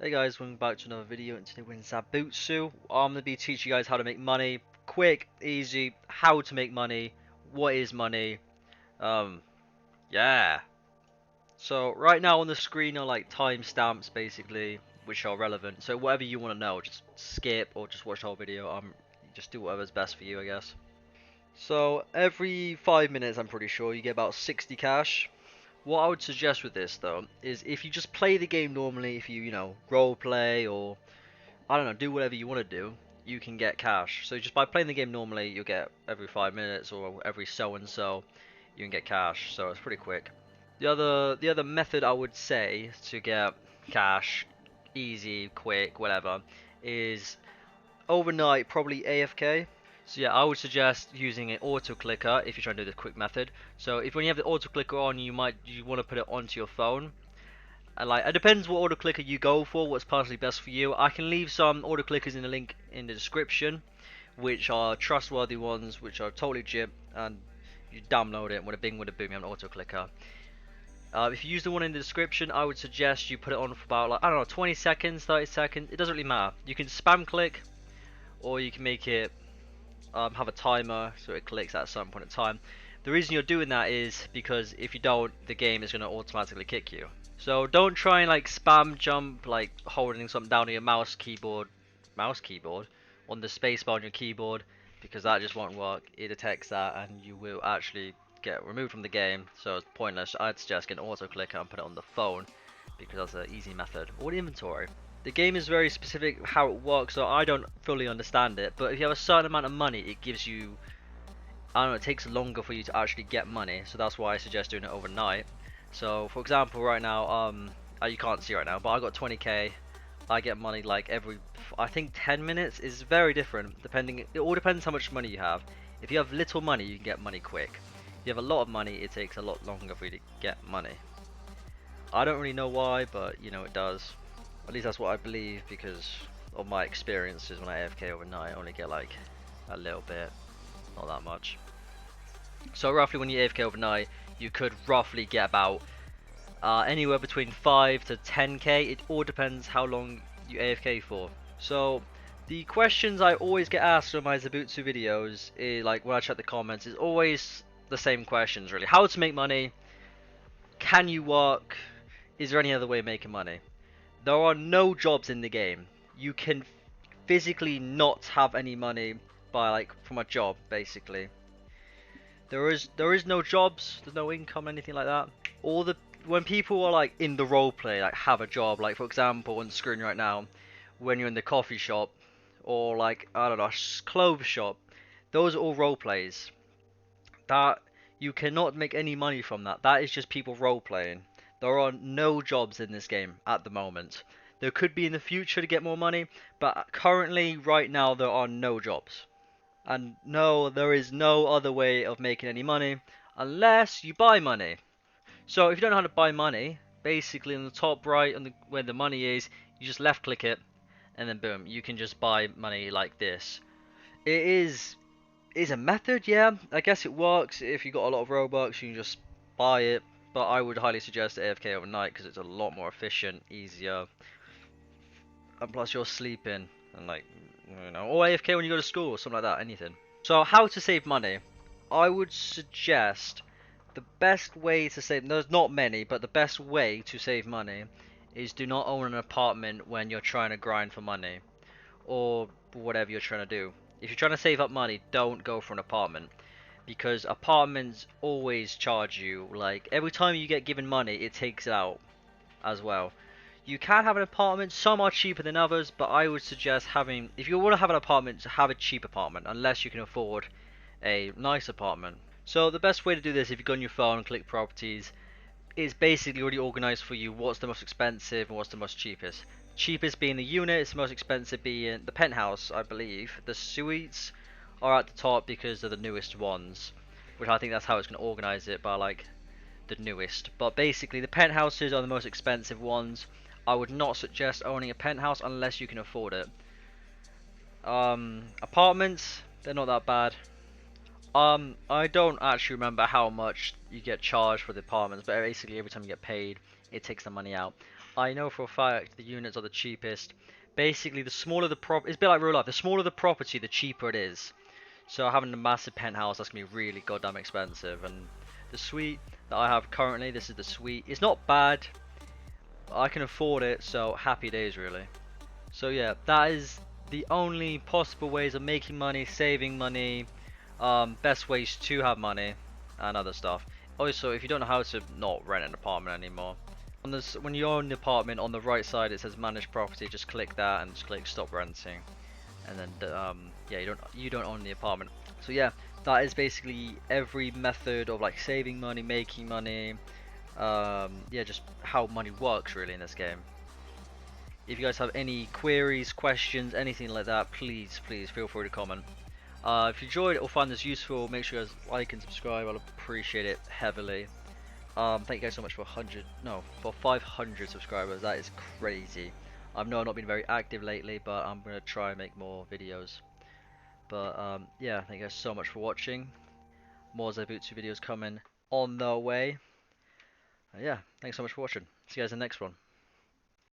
Hey guys, welcome back to another video, and today we're in Zaibatsu. I'm going to be teaching you guys how to make money. Quick, easy, how to make money, what is money, um, yeah. So right now on the screen are like timestamps basically, which are relevant. So whatever you want to know, just skip or just watch the whole video. Just do whatever's best for you, I guess. So every 5 minutes, I'm pretty sure, you get about 60 cash. What I would suggest with this though, is if you just play the game normally, if you role play or I don't know, do whatever you want to do, you can get cash. So just by playing the game normally, you'll get every 5 minutes or every so and so, you can get cash. So it's pretty quick. The other method I would say to get cash, easy, quick, whatever, is overnight, probably AFK. So yeah, I would suggest using an auto clicker if you're trying to do the quick method. So if when you have the auto clicker on, you want to put it onto your phone. And like, it depends what auto clicker you go for, what's personally best for you. I can leave some auto clickers in the link in the description, which are trustworthy ones, which are totally legit, and you download it with a bing, with a boom, you have an auto clicker. If you use the one in the description, I would suggest you put it on for about, like, I don't know, 20 seconds, 30 seconds. It doesn't really matter. You can spam click, or you can make it have a timer so it clicks at some point in time. The reason you're doing that is because if you don't, the game is going to automatically kick you. So don't try and like spam jump, like holding something down on your mouse keyboard, on the spacebar on your keyboard, because that just won't work. It detects that and you will actually get removed from the game, so it's pointless. I'd suggest get an auto clicker and put it on the phone, because that's an easy method. Or inventory. The game is very specific how it works, so I don't fully understand it, but if you have a certain amount of money, it gives you, I don't know, it takes longer for you to actually get money, so that's why I suggest doing it overnight. So for example, right now, you can't see right now, but I got 20k. I get money like every, I think 10 minutes. Is very different depending, it all depends how much money you have. If you have little money, you can get money quick. If you have a lot of money, it takes a lot longer for you to get money. I don't really know why, but it does. At least that's what I believe, because of my experiences when I AFK overnight. I only get like a little bit, not that much. So roughly when you AFK overnight, you could roughly get about anywhere between 5 to 10k. It all depends how long you AFK for. So the questions I always get asked on my Zaibatsu videos, like when I check the comments, is always the same questions really. How to make money? Can you work? Is there any other way of making money? There are no jobs in the game. You can physically not have any money by like from a job basically. There is no jobs, there's no income, anything like that. All the When people are like in the role play, like have a job, like for example on the screen right now, when you're in the coffee shop or like I don't know, clothes shop, those are all role plays. That you cannot make any money from that. That is just people role playing. There are no jobs in this game at the moment. There could be in the future to get more money, but currently, right now, there are no jobs. And no, there is no other way of making any money unless you buy money. So if you don't know how to buy money, basically on the top right, where the money is, you just left click it, and then boom, you can just buy money like this. It is a method, yeah. I guess it works if you got a lot of Robux, you can just buy it. But I would highly suggest AFK overnight because it's a lot more efficient, easier, and plus you're sleeping and like or AFK when you go to school or something like that, anything. So how to save money? I would suggest the best way to save. There's not many, but the best way to save money is do not own an apartment when you're trying to grind for money or whatever you're trying to do. If you're trying to save up money, don't go for an apartment, because apartments always charge you, like every time you get given money it takes it out as well. You can have an apartment, some are cheaper than others, but I would suggest having, if you want to have an apartment, have a cheap apartment, unless you can afford a nice apartment. So the best way to do this, if you go on your phone and click properties, is basically already organized for you what's the most expensive and what's the most cheapest. Cheapest being the unit, it's the most expensive being the penthouse, I believe. The suites are at the top because they're the newest ones, which I think that's how it's going to organize it, by like the newest. But basically the penthouses are the most expensive ones. I would not suggest owning a penthouse unless you can afford it. Apartments, they're not that bad. I don't actually remember how much you get charged for the apartments, but basically every time you get paid, it takes the money out. I know for a fact the units are the cheapest. Basically, the smaller the it's a bit like real life. The smaller the property, the cheaper it is. So having a massive penthouse, that's gonna be really goddamn expensive. And the suite that I have currently, this is the suite. It's not bad. I can afford it, so happy days really. So yeah, that is the only possible ways of making money, saving money, best ways to have money, and other stuff. Also, if you don't know how to not rent an apartment anymore, on this, when you own the apartment, on the right side it says manage property. Just click that and just click stop renting, and then yeah, you don't own the apartment. So yeah, that is basically every method of like saving money, making money. Yeah, just how money works really in this game. If you guys have any queries, questions, anything like that, please feel free to comment. If you enjoyed it or found this useful, make sure you guys like and subscribe. I'll appreciate it heavily. Thank you guys so much for 500 subscribers. That is crazy. I know I've not been very active lately, but I'm gonna try and make more videos. But yeah, thank you guys so much for watching. More Zaibatsu videos coming on the way. Yeah, thanks so much for watching. See you guys in the next one.